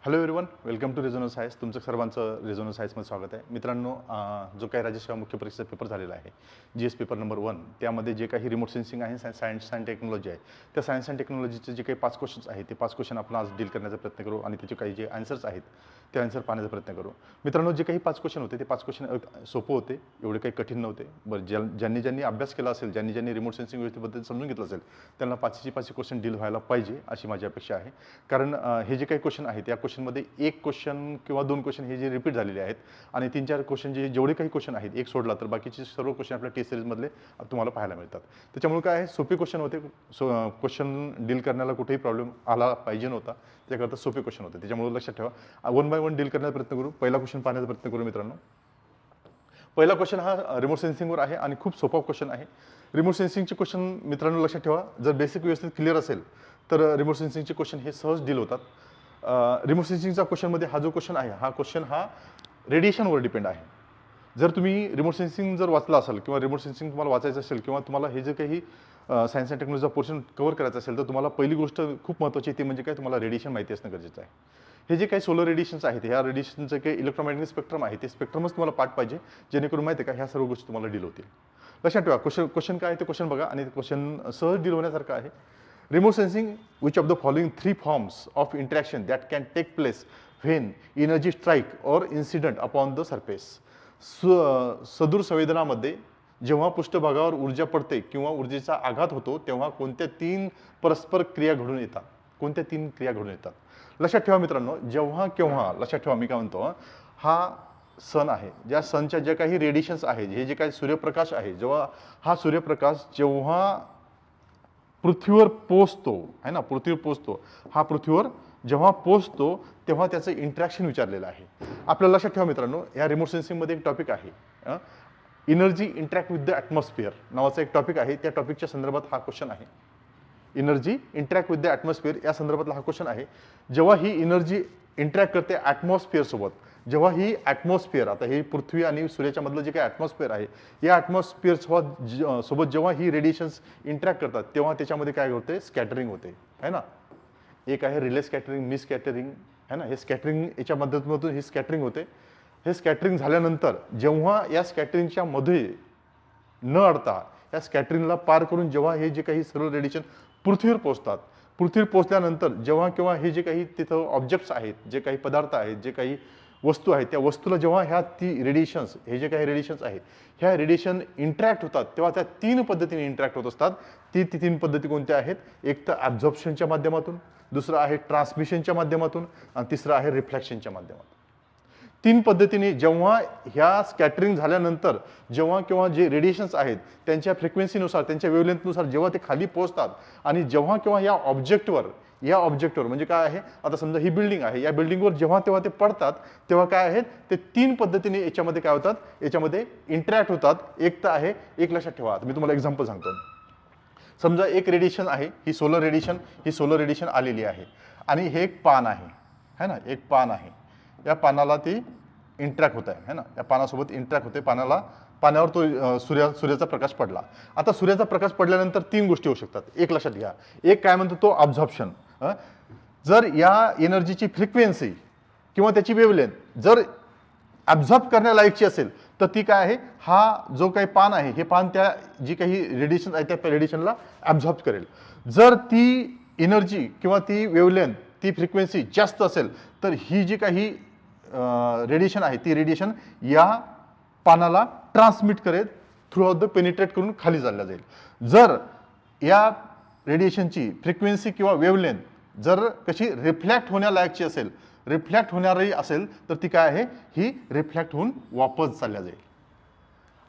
Hello everyone, welcome to resonance science. तुमचं सर्वांचं resonance सायन्समध्ये स्वागत आहे. मित्रांनो, जो काही राज्यसेवा मुख्य परीक्षेचा पेपर झालेला आहे, GS पेपर नंबर 1, त्यामध्ये जे काही रिमोट सेन्सिंग आहे, सायन्स अँड टेक्नॉलॉजी आहे, त्या सायन्स अँड टेक्नॉलॉजीचे जे काही 5 क्वेश्चन्स आहेत, ते 5 क्वेश्चन आपण आज डील करण्याचा प्रयत्न करू आणि त्याचे काही जे आन्सर्स आहेत ते आन्सर पाहण्याचा प्रयत्न करू. मित्रांनो, जे काही 5 क्वेश्चन होते ते 5 क्वेश्चन सोपे होते, एवढे काही कठीण नव्हते. बरं, ज्यांनी अभ्यास केला असेल, ज्यांनी रिमोट सेन्सिंग व्यवस्थेबद्दल समजून घेतलं असेल, त्यांना 5चे 5 क्वेश्चन डील व्हायला पाहिजे अशी माझी अपेक्षा आहे. कारण हे जे काही क्वेश्चन आहेत त्या क्वेश्चनमध्ये एक क्वेश्चन किंवा 2 क्वेश्न हे जे रिपीट झालेले आहेत आणि 3-4 क्वेश्चन जेवढे काही क्वेश्चन आहेत, एक सोडला तर बाकीचे सर्व क्वेश्चन आपल्या टेस्ट सिरीजमधले तुम्हाला पाहायला मिळतात. त्याच्यामुळे काय आहे, सोपे क्वेश्चन होते. क्वेश्चन डील करण्याला कुठेही प्रॉब्लेम आला पाहिजे नव्हता, त्याकरता सोपे क्वेश्चन होते. त्याच्यामुळे लक्षात ठेवा, 1 बाय 1 डील करण्याचा प्रयत्न करू. पहिला क्वेश्चन पाहण्याचा प्रयत्न करू. मित्रांनो, पहिला क्वेश्चन हा रिमोट सेन्सिंगवर आहे आणि खूप सोपा क्वेश्चन आहे. रिमोट सेन्सिंगचे क्वेश्चन मित्रांनो लक्षात ठेवा, जर बेसिक व्यवस्थित क्लिअर असेल तर रिमोट सेन्सिंगचे क्वेश्चन हे सहज डील होतात. रिमोट सेन्सिंगचा क्वेश्चनमध्ये हा जो क्वेश्चन आहे, हा क्वेश्चन हा रेडिएशनवर डिपेंड आहे. जर तुम्ही रिमोट सेन्सिंग जर वाचला असेल किंवा रिमोट सेन्सिंग तुम्हाला वाचायचं असेल किंवा तुम्हाला हे जे काही सायन्स अँड टेक्नॉलॉजीचा पोर्शन कव्हर करायचं असेल, तर तुम्हाला पहिली गोष्ट खूप महत्त्वाची ती म्हणजे काय, तुम्हाला रेडिएशन माहिती असणं गरजेचं आहे. हे जे काही सोलर रेडिएशन्स आहेत, ह्या रेडिएशनचं काही इलेक्ट्रोमॅग्नेटिक स्पेक्ट्रम आहे, ते स्पेक्ट्रमच तुम्हाला पाठ पाहिजे, जेणेकरून माहिती आहे का ह्या सर्व गोष्टी तुम्हाला डील होतील. लक्षात ठेवा, क्वेश्चन काय आहे ते क्वेश्चन बघा आणि क्वेश्चन सहज डील होण्यासारखं आहे. Remote sensing, which of the following 3 forms of interaction that can take place when energy strike or incident upon the surface. सदूर संवेदनामध्ये जेव्हा पृष्ठभागावर ऊर्जा पडते किंवा ऊर्जेचा आघात होतो, तेव्हा कोणत्या 3 परस्पर क्रिया घडून येतात? कोणत्या 3 क्रिया घडून येतात? लक्षात ठेवा मित्रांनो, जेव्हा केव्हा, लक्षात ठेवा मी काय म्हणतो, हा सन आहे, ज्या सनच्या ज्या काही रेडिएशन्स आहेत, हे जे काही सूर्यप्रकाश आहे, जेव्हा हा सूर्यप्रकाश जेव्हा पृथ्वीवर पोचतो आहे ना, पृथ्वीवर पोचतो, हा पृथ्वीवर जेव्हा पोचतो तेव्हा त्याचं इंटरॅक्शन विचारलेलं आहे. आपल्याला लक्षात ठेवा मित्रांनो, या रिमोट सेन्सिंगमध्ये एक टॉपिक आहे, energy interact with the atmosphere नावाचा एक टॉपिक आहे. त्या टॉपिकच्या संदर्भात हा क्वेश्चन आहे. Energy interact with the atmosphere या संदर्भातला हा क्वेश्चन आहे. जेव्हा ही एनर्जी इंटरॅक्ट करते ॲटमॉस्फिअरसोबत, जेव्हा ही ॲटमॉस्फिअर, आता ही पृथ्वी आणि सूर्याच्या मधलं जे काही ॲटमॉस्फिअर आहे, या ॲटमॉस्फिअर सोबत जेव्हा ही रेडिएशन्स इंटरॅक्ट करतात, तेव्हा त्याच्यामध्ये काय होते, स्कॅटरिंग होते है ना. एक आहे रिले स्कॅटरिंग, मिस स्कॅटरिंग है ना. हे स्कॅटरिंग याच्या मदतीमधून ही स्कॅटरिंग होते. हे स्कॅटरिंग झाल्यानंतर जेव्हा या स्कॅटरिंगच्या मध्ये न अडता या स्कॅटरिंगला पार करून जेव्हा हे जे काही सर्व रेडिएशन पृथ्वीवर पोहोचतात, पृथ्वीवर पोहोचल्यानंतर जेव्हा केव्हा हे जे काही तिथं ऑब्जेक्ट्स आहेत, जे काही पदार्थ आहेत, जे काही वस्तू आहेत, त्या वस्तूला जेव्हा ह्या रेडिएशन्स, हे जे काही रेडिएशन्स आहेत, ह्या रेडिएशन इंटरॅक्ट होतात, तेव्हा त्या 3 पद्धतीने इंटरॅक्ट होत असतात. ती 3 पद्धती कोणत्या आहेत? एक तर ॲब्झॉर्प्शनच्या माध्यमातून, दुसरं आहे ट्रान्समिशनच्या माध्यमातून आणि तिसरं आहे रिफ्लेक्शनच्या माध्यमातून. 3 पद्धतीने जेव्हा ह्या स्कॅटरिंग झाल्यानंतर जेव्हा केव्हा जे रेडिएशन्स आहेत त्यांच्या फ्रिक्वेन्सीनुसार, त्यांच्या वेव्हलेंथनुसार जेव्हा ते खाली पोहोचतात आणि जेव्हा केव्हा या ऑब्जेक्टवर म्हणजे काय आहे, आता समजा ही बिल्डिंग आहे, या बिल्डिंगवर जेव्हा तेव्हा ते पडतात, तेव्हा काय आहेत ते 3 पद्धतीने याच्यामध्ये काय होतात, याच्यामध्ये इंटरॅक्ट होतात. एक तर आहे, एक लक्षात ठेवा, आता मी तुम्हाला एक्झाम्पल सांगतो. समजा एक रेडिएशन आहे, ही सोलर रेडिएशन आलेली आहे आणि हे एक पान आहे है ना, एक पान आहे. या पानाला ती इंटरॅक्ट होत आहे ना, या पानासोबत इंटरॅक्ट होते, पाण्यावर तो सूर्याचा प्रकाश पडला. आता सूर्याचा प्रकाश पडल्यानंतर 3 गोष्टी होऊ शकतात. एक लक्षात घ्या, एक काय म्हणतो तो अब्झॉर्प्शन. जर या एनर्जीची फ्रिक्वेन्सी किंवा त्याची वेव्हलेंथ जर ॲब्झॉर्ब करण्यालायकची असेल तर ती काय आहे, हा जो काही पान आहे, हे पान त्या जी काही रेडिएशन आहे त्या रेडिएशनला ॲब्झॉर्ब करेल. जर ती एनर्जी किंवा ती वेव्हलेंथ, ती फ्रिक्वेन्सी जास्त असेल तर ही जी काही रेडिएशन आहे, ती रेडिएशन या पानाला ट्रान्समिट करेल, थ्रू आउट द पेनिट्रेट करून खाली चालल्या जाईल. जर या रेडिएशनची फ्रिक्वेन्सी किंवा वेव्हलेंथ जर कशी रिफ्लॅक्ट होण्यालायकची असेल, रिफ्लॅक्ट होणारी असेल तर ती काय आहे, ही रिफ्लॅक्ट होऊन वापस चालल्या जाईल.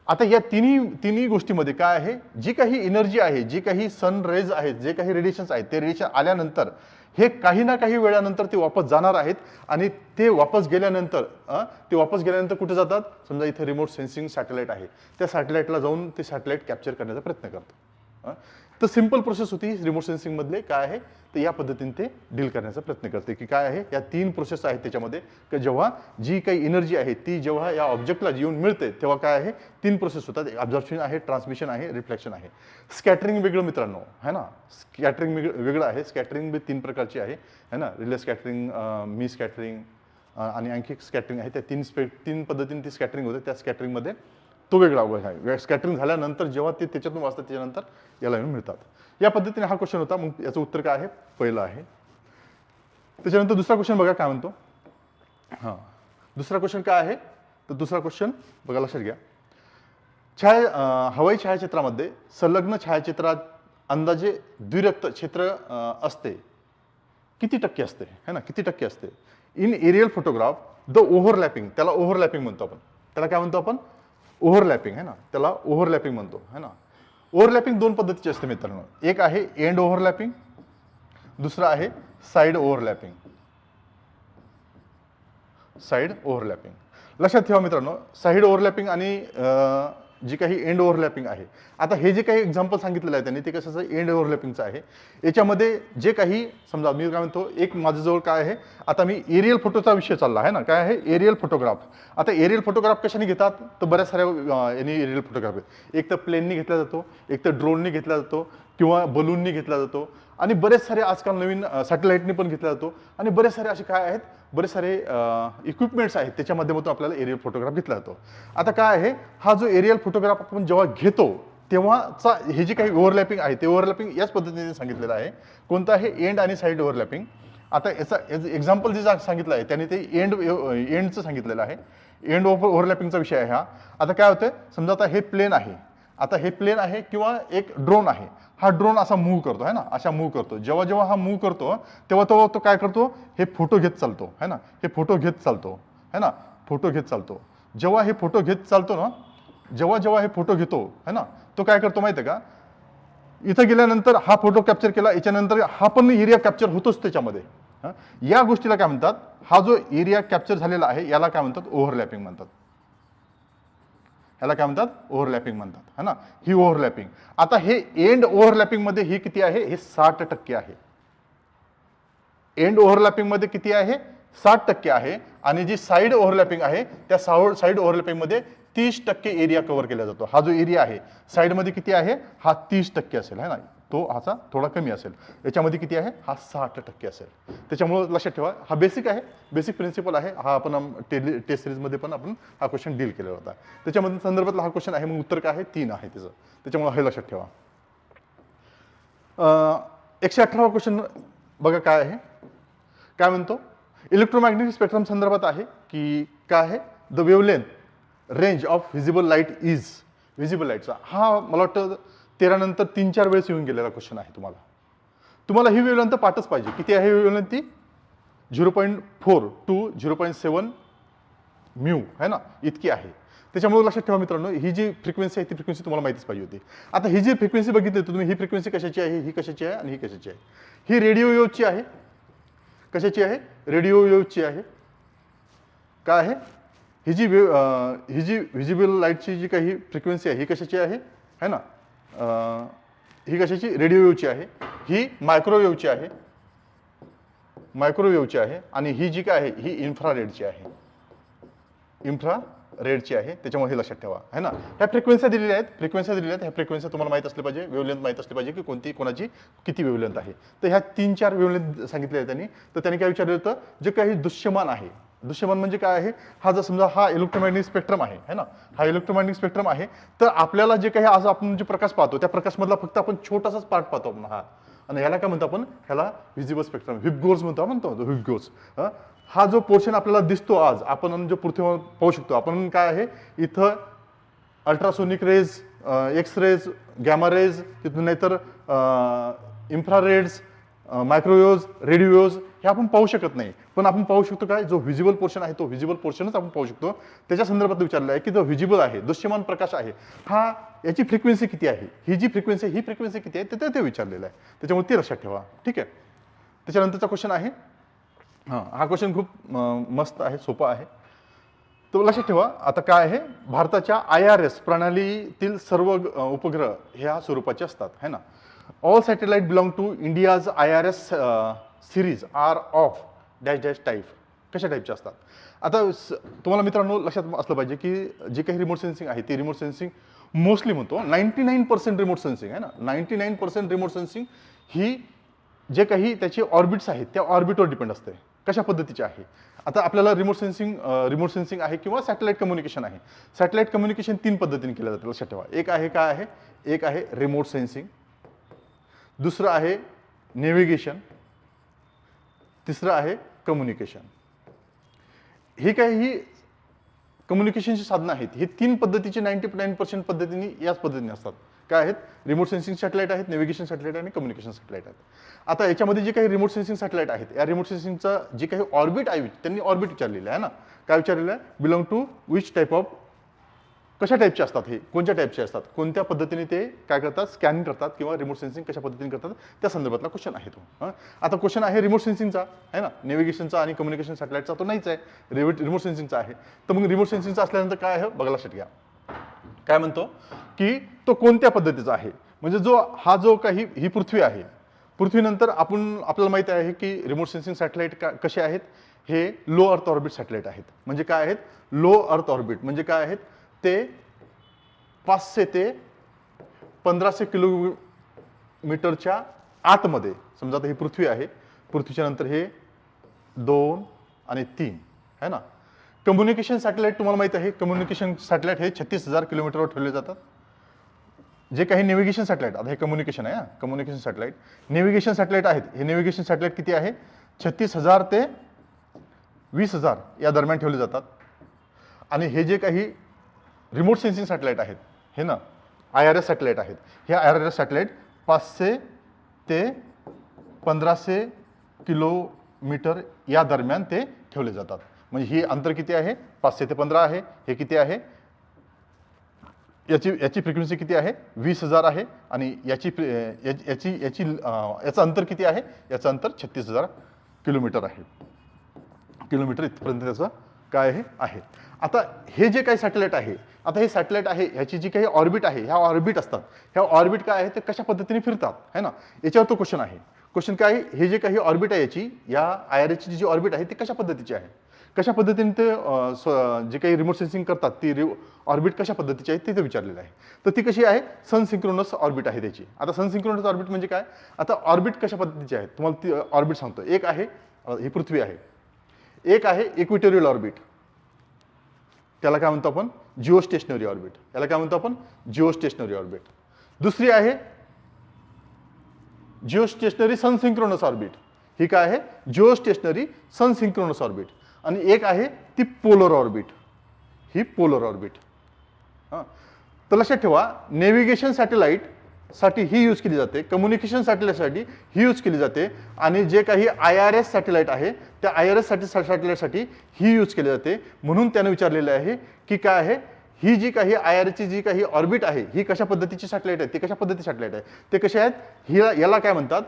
आता या तिन्ही गोष्टीमध्ये काय आहे, जी काही एनर्जी आहे, जी काही सन रेज आहेत, जे काही रेडिएशन्स आहेत, ते रेडिएशन आल्यानंतर हे काही ना काही वेळानंतर ते वापस जाणार आहेत आणि ते वापस गेल्यानंतर कुठे जातात, समजा इथे रिमोट सेन्सिंग सॅटेलाइट आहे, त्या सॅटेलाइटला जाऊन ते सॅटेलाइट कॅप्चर करण्याचा प्रयत्न करतो. तर सिंपल प्रोसेस होती रिमोट सेन्सिंग मधले काय आहे तर या पद्धतीने ते डील करण्याचा प्रयत्न करते की काय आहे या 3 प्रोसेस आहेत त्याच्यामध्ये की जेव्हा जी काही एनर्जी आहे ती जेव्हा या ऑब्जेक्टला येऊन मिळते तेव्हा काय आहे 3 प्रोसेस होतात. ऑब्झर्वेशन आहे, ट्रान्समिशन आहे, रिफ्लेक्शन आहे. स्कॅटरिंग वेगळं मित्रांनो है ना, स्कॅटरिंग वेगळं आहे. स्कॅटरिंग बी 3 प्रकारची आहे है ना, रिले स्कॅटरिंग, मी स्कॅटरिंग आणि आणखी एक स्कॅटरिंग आहे. त्या 3 पद्धतीने ती स्कॅटरिंग होते. त्या स्कॅटरिंगमध्ये तो वेगळा अवघड आहे. स्कॅटरिंग झाल्यानंतर जेव्हा ते त्याच्यातून वाचतात त्याच्यानंतर याला येऊन मिळतात. या पद्धतीने हा क्वेश्चन होता. मग याचं उत्तर काय आहे? पहिलं आहे. त्याच्यानंतर दुसरा क्वेश्चन बघा काय म्हणतो. हां, दुसरा क्वेश्चन काय आहे तर दुसरा क्वेश्चन बघा लक्षात घ्या. हवाई छायाचित्रामध्ये संलग्न छायाचित्रात अंदाजे द्विरक्त क्षेत्र असते किती टक्के असते है ना, किती टक्के असते? In aerial photograph the overlapping, त्याला ओव्हरलॅपिंग म्हणतो आपण. त्याला काय म्हणतो आपण? ओव्हरलॅपिंग है ना, त्याला ओव्हरलॅपिंग म्हणतो है ना. ओव्हरलॅपिंग 2 पद्धतीचे असते मित्रांनो. एक आहे एंड ओव्हरलॅपिंग, दुसरा आहे साइड ओव्हरलॅपिंग. साइड ओव्हरलॅपिंग लक्षात ठेवा मित्रांनो. साइड ओव्हरलॅपिंग आणि जी काही एंड ओव्हरलॅपिंग आहे. आता हे जे काही एक्झाम्पल सांगितलेलं आहे त्यांनी ते कशाचं एंड ओव्हरलॅपिंगचं आहे. याच्यामध्ये जे काही समजा मी काय म्हणतो एक माझ्याजवळ काय आहे आता मी एरियल फोटोचा विषय चालला आहे ना, काय आहे एरियल फोटोग्राफ. आता एरियल फोटोग्राफ कशाने घेतात तर बऱ्याच साऱ्या यांनी एरियल फोटोग्राफ आहेत. एक तर प्लेननी घेतला जातो, एक तर ड्रोननी घेतला जातो किंवा बलूननी घेतला जातो आणि बरेच सारे आजकाल नवीन सॅटेलाइटनी पण घेतला जातो आणि बरेच सारे असे काय आहेत बरेच सारे इक्विपमेंट्स आहेत त्याच्या माध्यमातून आपल्याला एरियल फोटोग्राफ घेतला जातो. आता काय आहे हा जो एरियल फोटोग्राफ आपण जेव्हा घेतो तेव्हाचा हे जे काही ओव्हरलॅपिंग आहे ते ओव्हरलॅपिंग याच पद्धतीने सांगितलेलं आहे. कोणतं आहे? एंड आणि साइड ओव्हरलॅपिंग. आता याचा एक्झाम्पल जे सांगितलं आहे त्याने ते एंडचं सांगितलेलं आहे. एंड ओव्हरलॅपिंगचा विषय आहे हा. आता काय होतं समजा आता हे प्लेन आहे, आता हे प्लेन आहे किंवा एक ड्रोन आहे. हा ड्रोन असा मूव्ह करतो है ना, अशा मूव्ह करतो. जेव्हा जेव्हा हा मूव्ह करतो तेव्हा तो काय करतो हे फोटो घेत चालतो है ना, हे फोटो घेत चालतो है ना, फोटो घेत चालतो. जेव्हा हे फोटो घेत चालतो ना, जेव्हा जेव्हा हे फोटो घेतो है ना, तो काय करतो माहिती आहे का, इथं गेल्यानंतर हा फोटो कॅप्चर केला, याच्यानंतर हा पण एरिया कॅप्चर होतोच त्याच्यामध्ये. या गोष्टीला काय म्हणतात, हा जो एरिया कॅप्चर झालेला आहे याला काय म्हणतात? ओव्हरलॅपिंग म्हणतात. ह्याला काय म्हणतात? ओव्हरलॅपिंग म्हणतात है ना, ही ओव्हरलॅपिंग. आता हे एंड ओव्हरलॅपिंग मध्ये ही किती आहे? हे 60% आहे. एंड ओव्हरलॅपिंग मध्ये किती आहे? 60% आहे. आणि जी साइड ओव्हरलॅपिंग आहे त्या साइड ओव्हरलॅपिंग मध्ये 30% एरिया कव्हर केला जातो. हा जो एरिया आहे साइड मध्ये किती आहे? हा 30% असेल है ना, तो हाचा थोडा कमी असेल. याच्यामध्ये किती आहे? हा 60% असेल. त्याच्यामुळे लक्षात ठेवा हा बेसिक आहे, बेसिक प्रिन्सिपल आहे. हा आपण टेस्ट सिरीजमध्ये पण आपण हा क्वेश्चन डील केलेला होता. त्याच्यामध्ये संदर्भातला हा क्वेश्चन आहे. मग उत्तर काय आहे? 3 आहे त्याचं. त्याच्यामुळे हे लक्षात ठेवा. 118वा क्वेश्चन बघा काय आहे, काय म्हणतो? इलेक्ट्रोमॅग्नेटिक स्पेक्ट्रम संदर्भात आहे की काय आहे? The wavelength range of visible light is. Visible लाईटचा हा मला वाटतं 13 नंतर 3-4 वेळेस येऊन गेलेला क्वेश्चन आहे. तुम्हाला ही वेवलेंथ पाठच पाहिजे. किती आहे वेवलेंथ? ती 0.4 to 0.7 म्यू है ना, इतकी आहे. त्याच्यामुळे लक्षात ठेवा मित्रांनो ही जी फ्रिक्वेन्सी आहे ती फ्रिक्वेन्सी तुम्हाला माहितीच पाहिजे होती. आता ही जी फ्रिक्वेन्सी बघितली तुम्ही, ही फ्रिक्वेन्सी कशाची आहे? ही कशाची आहे आणि ही कशाची आहे? ही रेडिओ वेव्हची आहे. कशाची आहे? रेडिओ वेव्हची आहे. काय आहे? ही जी व्हिजिबल लाईटची जी काही फ्रिक्वेन्सी आहे ही कशाची आहे है ना, ही कशाची? रेडिओ वेव्हची आहे. ही मायक्रोवेव्हची आहे, मायक्रोवेव्हची आहे. आणि ही जी काय आहे ही इन्फ्रारेडची आहे, इन्फ्रारेडची आहे. त्याच्यामुळे हे लक्षात ठेवा है ना. ह्या फ्रिक्वेन्सी दिलेल्या आहेत, फ्रिक्वेन्सी दिलेल्या आहेत. ह्या फ्रिक्वेन्सी तुम्हाला माहित असले पाहिजे, वेवलेंथ माहित असली पाहिजे की कोणती कोणाची किती वेवलेंथ आहे. तर ह्या 3-4 वेवलेंथ सांगितले आहे त्यांनी. तर त्यांनी काय विचारलं होतं, जे काही दृश्यमान आहे, दृश्यमान म्हणजे काय आहे? हा जर समजा हा इलेक्ट्रोमॅग्नेटिक स्पेक्ट्रम आहे है ना, हा इलेक्ट्रोमॅग्नेटिक स्पेक्ट्रम आहे. तर आपल्याला जे काही आज आपण जे प्रकाश पाहतो त्या प्रकाशमधला फक्त आपण छोटासाच पार्ट पाहतो आपण हा. आणि ह्याला काय म्हणतो आपण? ह्याला व्हिजिबल स्पेक्ट्रम, व्हिबगोर्स म्हणतो व्हिबगोर्स. हा जो पोर्शन आपल्याला दिसतो आज आपण जो पृथ्वीवर पाहू शकतो आपण, काय आहे इथं ultrasonic rays, X rays, gamma rays, तिथून नाहीतर इन्फ्रारेड्स, मायक्रोवेव्हज, रेडिओज हे आपण पाहू शकत नाही. पण आपण पाहू शकतो काय, जो व्हिजिबल पोर्शन आहे तो व्हिजिबल पोर्शनच आपण पाहू शकतो. त्याच्या संदर्भात विचारलं आहे की जो व्हिजिबल आहे, दृश्यमान प्रकाश आहे, हा याची फ्रिक्वेन्सी किती आहे? ही जी फ्रिक्वेन्सी, ही फ्रिक्वेन्सी किती आहे ते विचारलेलं आहे. त्याच्यामुळे ते लक्षात ठेवा. ठीक आहे. त्याच्यानंतरचा क्वेश्चन आहे, हा क्वेश्चन खूप मस्त आहे, सोपा आहे. तो लक्षात ठेवा. आता काय आहे, भारताच्या IRS प्रणालीतील सर्व उपग्रह ह्या स्वरूपाचे असतात है ना. All satellite belong to India's IRS series are of dash dash type. कशा टाईपचे असतात? आता तुम्हाला मित्रांनो लक्षात असलं पाहिजे की जे काही रिमोट सेन्सिंग आहे ते रिमोट सेन्सिंग मोस्टली म्हणतो 99% रिमोट सेन्सिंग आहे ना, 99% रिमोट सेन्सिंग ही जे काही त्याचे ऑर्बिट्स आहेत त्या ऑर्बिटवर डिपेंड असते कशा पद्धतीचे आहे. आता आपल्याला रिमोट सेन्सिंग आहे किंवा सॅटेलाइट कम्युनिकेशन आहे. सॅटेलाइट कम्युनिकेशन 3 पद्धतीने केलं जातं, लक्षात ठेवा. एक आहे काय आहे, एक आहे रिमोट सेन्सिंग, दुसरं आहे नेव्हिगेशन, तिसरं आहे कम्युनिकेशन. ही काही कम्युनिकेशनची साधनं आहेत. ही 3 पद्धतीची 99% पद्धतीने याच पद्धतीने असतात. काय आहेत? रिमोट सेन्सिंग सॅटेलाइट आहेत, नेव्हिगेशन सॅटेलाइट आणि कम्युनिकेशन सॅटेलाइट आहेत. आता याच्यामध्ये जे काही रिमोट सेन्सिंग सॅटेलाइट आहेत, या रिमोट सेन्सिंगचा जे काही ऑर्बिट आहे त्यांनी ऑर्बिट विचारलेलं आहे ना. काय विचारलेलं आहे? Belong to which type of, कशा टाईपचे असतात, हे कोणत्या टाईपचे असतात, कोणत्या पद्धतीने ते काय करतात, स्कॅनिंग करतात किंवा रिमोट सेन्सिंग कशा पद्धतीने करतात त्या संदर्भातला क्वेश्चन आहे तो. आता क्वेश्चन आहे रिमोट सेन्सिंगचा आहे ना, नेव्हिगेशनचा आणि कम्युनिकेशन सॅटेलाइटचा तो नाहीच आहे, रिमोट सेन्सिंगचा आहे. तर मग रिमोट सेन्सिंगचा असल्यानंतर काय आहे बघा, लक्षात घ्या. काय म्हणतो की तो कोणत्या पद्धतीचा आहे, म्हणजे जो काही ही पृथ्वी आहे, पृथ्वीनंतर आपल्याला माहिती आहे की रिमोट सेन्सिंग सॅटेलाइट कसे आहेत, हे लो अर्थ ऑर्बिट सॅटेलाइट आहेत. म्हणजे काय आहेत? लो अर्थ ऑर्बिट म्हणजे काय आहेत? ते 500 ते 1500 किलोमीटरच्या आतमध्ये, समजा आता ही पृथ्वी आहे, पृथ्वीच्या नंतर हे 2 आणि 3 आहे ना. कम्युनिकेशन सॅटेलाइट तुम्हाला माहिती आहे, कम्युनिकेशन सॅटेलाइट हे 36,000 किलोमीटरवर ठेवले जातात. जे काही नेव्हिगेशन सॅटेलाइट, आता हे कम्युनिकेशन आहे, कम्युनिकेशन सॅटेलाइट, नेव्हिगेशन सॅटेलाइट आहेत. हे नेव्हिगेशन सॅटेलाइट किती आहे? 36,000 ते 20,000 या दरम्यान ठेवले जातात. आणि हे जे काही रिमोट सेन्सिंग सॅटेलाइट आहेत हे ना, IRS सॅटेलाइट आहेत, हे IRS सॅटेलाइट 500 ते 1500 किलोमीटर या दरम्यान ते ठेवले जातात. म्हणजे ही अंतर किती आहे? 500 ते 15 आहे. हे किती आहे? याची फ्रिक्वेन्सी किती आहे? 20,000 आहे. आणि याचं अंतर किती आहे? याचं अंतर 36,000 किलोमीटर आहे. किलोमीटर इथपर्यंत त्याचं काय आहे. आता हे जे काही सॅटेलाइट आहे, आता हे सॅटेलाइट आहे, ह्याची जी काही ऑर्बिट आहे, ह्या ऑर्बिट असतात, ह्या ऑर्बिट काय आहे ते कशा पद्धतीने फिरतात है ना, याच्यावर तो क्वेश्चन आहे. क्वेश्चन काय आहे? हे जे काही ऑर्बिट आहे याची, या IRSची जी ऑर्बिट आहे ती कशा पद्धतीची आहे, कशा पद्धतीने ते जे काही रिमोट सेन्सिंग करतात ती ऑर्बिट कशा पद्धतीची आहे ते विचारलेलं आहे. तर ती कशी आहे? सन सिंक्रोनस ऑर्बिट आहे त्याची. आता सन सिंक्रोनस ऑर्बिट म्हणजे काय? आता ऑर्बिट कशा पद्धतीची आहे तुम्हाला ती ऑर्बिट सांगतो. एक आहे ही पृथ्वी आहे, एक आहे इक्विटोरियल ऑर्बिट, त्याला काय म्हणतो आपण? Jio stationery orbit. याला काय म्हणतो आपण? Jio stationery orbit. दुसरी आहे जिओ स्टेशनरी सन सिंक्रोनस ऑर्बिट. ही काय आहे? जिओ स्टेशनरी सन सिंक्रोनस ऑर्बिट. आणि एक आहे ती पोलर ऑर्बिट. ही पोलर ऑर्बिट. हां, तर लक्षात ठेवा, नेव्हिगेशन सॅटेलाइट साठी ही यूज केली जाते, कम्युनिकेशन सॅटेलाइटसाठी ही यूज केली जाते, आणि जे काही IRS सॅटेलाइट आहे त्या IRS सॅटेलाइटसाठी ही यूज केली जाते. म्हणून त्याने विचारलेलं आहे की काय आहे, ही जी काही IRSची जी काही ऑर्बिट आहे ही कशा पद्धतीची सॅटेलाइट आहे, ते कशा पद्धतीची सॅटेलाइट आहे, ते कसे आहेत, याला काय म्हणतात,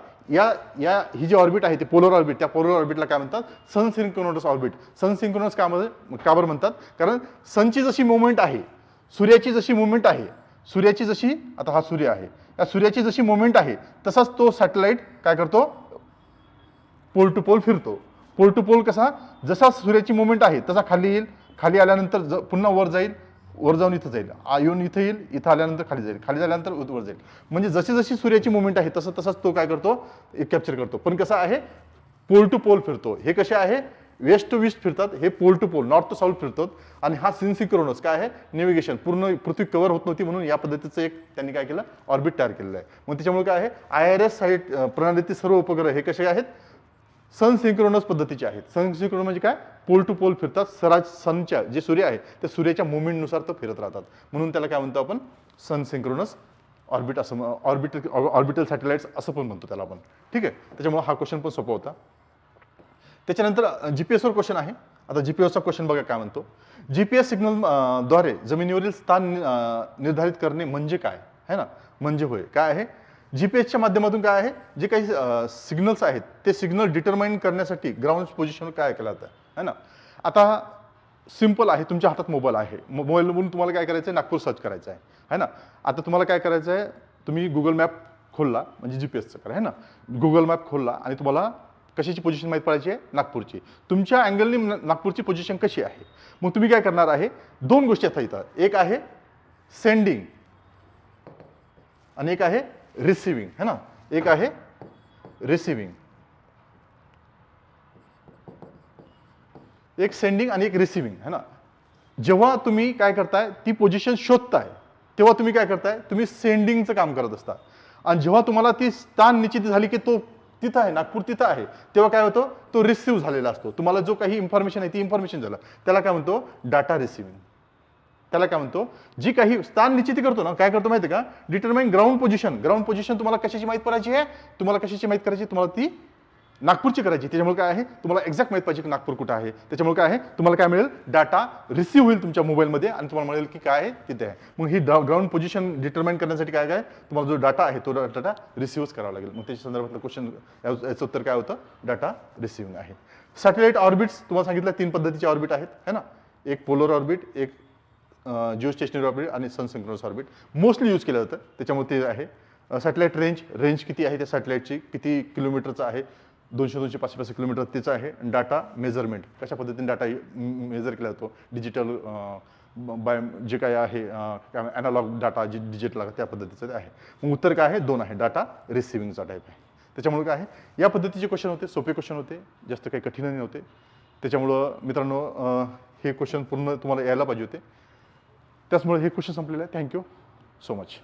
ही जी ऑर्बिट आहे ती पोलर ऑर्बिट, त्या पोलर ऑर्बिटला काय म्हणतात? सन सिंक्रोनस ऑर्बिट. सन सिंक्रोनस का बरं म्हणतात? कारण सनची जशी मुवमेंट आहे, सूर्याची जशी मुवमेंट आहे, सूर्याची जशी, आता हा सूर्य आहे, या सूर्याची जशी मुवमेंट आहे तसाच तो सॅटेलाइट काय करतो? पोल टू पोल फिरतो. पोल टू पोल कसा? जसा सूर्याची मुवमेंट आहे तसा खाली येईल, खाली आल्यानंतर पुन्हा वर जाईल, वर जाऊन इथं जाईल, येऊन इथं येईल, इथं आल्यानंतर खाली जाईल, खाली झाल्यानंतर वर जाईल. म्हणजे जशी जशी सूर्याची मुवमेंट आहे तसाच तो काय करतो? कॅप्चर करतो. पण कसा आहे? पोल टू पोल फिरतो. हे कसे आहे? वेस्ट टू ईस्ट फिरतात, हे pole to pole, north to south फिरतात. आणि हा सिंक्रोनस काय आहे? नेव्हिगेशन. पूर्ण पृथ्वी कव्हर होत नव्हती म्हणून या पद्धतीचं एक त्यांनी काय केलं? ऑर्बिट तयार केलेलं आहे. मग त्याच्यामुळे काय आहे? IRS साईट प्रणालीतील सर्व उपग्रह हे कसे आहेत? सन सिंक्रोनस पद्धतीचे आहेत. सन सिंक्रोनस म्हणजे काय? पोल टू पोल फिरतात. सनच्या जे सूर्य आहे त्या सूर्याच्या मुवमेंटनुसार तो फिरत राहतात. म्हणून त्याला काय म्हणतो आपण? सन सिंक्रोनस ऑर्बिट असं, ऑर्बिटल सॅटेलाइट्स असं पण म्हणतो त्याला आपण. ठीक आहे. त्याच्यामुळे हा क्वेश्चन पण सोपा होता. त्याच्यानंतर GPS वर क्वेश्चन आहे. आता GPS क्वेश्चन बघा काय म्हणतो. GPS सिग्नल द्वारे जमिनीवरील स्थान निर्धारित करणे म्हणजे काय है ना. म्हणजे होय काय आहे? GPSच्या माध्यमातून काय आहे, जे काही सिग्नल्स आहेत ते सिग्नल डिटरमाइन करण्यासाठी ग्राउंड पोझिशन काय केलं जातं है ना. आता सिंपल आहे, तुमच्या हातात मोबाईल आहे, मोबाईलवरून तुम्हाला काय करायचं आहे? नागपूर सर्च करायचं आहे ना. आता तुम्हाला काय करायचं आहे? तुम्ही गुगल मॅप खोलला म्हणजे GPS करा आहे ना, गुगल मॅप खोलला आणि तुम्हाला कशाची पोझिशन माहीत पडायची आहे, नागपूरची. तुमच्या अँगलनी नागपूरची पोझिशन कशी आहे. मग तुम्ही काय करणार आहे, दोन गोष्टी आहेत इथं. एक आहे सेंडिंग आणि एक आहे रिसिविंग है ना. एक आहे रिसिविंग, एक सेंडिंग आणि एक रिसिविंग है ना. जेव्हा तुम्ही काय करताय, ती पोझिशन शोधताय, तेव्हा तुम्ही काय करताय, तुम्ही सेंडिंगचं काम करत असता. आणि जेव्हा तुम्हाला ती स्थान निश्चित झाली की तो तिथं आहे, नागपूर तिथं आहे, तेव्हा काय होतं, तो रिसिव्ह झालेला असतो. तुम्हाला जो काही इन्फॉर्मेशन आहे ती इन्फॉर्मेशन झालं, त्याला काय म्हणतो, डाटा रिसिविंग. त्याला काय म्हणतो, जी काही स्थान निश्चिती करतो ना, काय करतो माहिती आहे का, determine ground position. Ground position तुम्हाला कशाची माहित पडायची आहे, तुम्हाला कशाची माहित करायची, तुम्हाला ती नागपूरची करायची. त्याच्यामुळे काय आहे, तुम्हाला एक्झॅक्ट माहित पाहिजे की नागपूर कुठं आहे. त्याच्यामुळे काय आहे, तुम्हाला काय मिळेल, डाटा रिसिव्ह होईल तुमच्या मोबाईलमध्ये आणि तुम्हाला मिळेल की काय आहे तिथे आहे. मग ही ग्राउंड पोझिशन डिटरमाइन करण्यासाठी काय काय तुम्हाला जो डाटा आहे तो डाटा रिसिव्हच करावा लागेल. मग त्याच्या संदर्भातलं क्वेश्चन, याचं उत्तर काय होतं, डाटा रिसिव्हिंग आहे. सॅटेलाइट ऑर्बिट्स तुम्हाला सांगितलं 3 पद्धतीचे ऑर्बिट आहेत है ना. एक पोलर ऑर्बिट, एक जिओ स्टेशनरी ऑर्बिट आणि सनसिंक्रोनस ऑर्बिट मोस्टली यूज केलं जातं. त्याच्यामुळे ते आहे. सॅटेलाइट रेंज किती आहे त्या सॅटेलाइटची, किती किलोमीटरचं आहे, 200 500 किलोमीटर त्याचं आहे. डाटा मेजरमेंट, कशा पद्धतीने डाटा मेजर केला जातो, डिजिटल बाय जे काय आहे ॲनालॉग डाटा जे डिजिटल आहे त्या पद्धतीचं आहे. मग उत्तर काय आहे, 2 आहे, डाटा रिसिव्हिंगचा टाईप आहे. त्याच्यामुळे काय आहे, या पद्धतीचे क्वेश्चन होते, सोपे क्वेश्चन होते, जास्त काही कठीणही नव्हते. त्याच्यामुळं मित्रांनो हे क्वेश्चन पूर्ण तुम्हाला यायला पाहिजे होते. त्याचमुळे हे क्वेश्चन संपलेलं आहे. Thank you so much.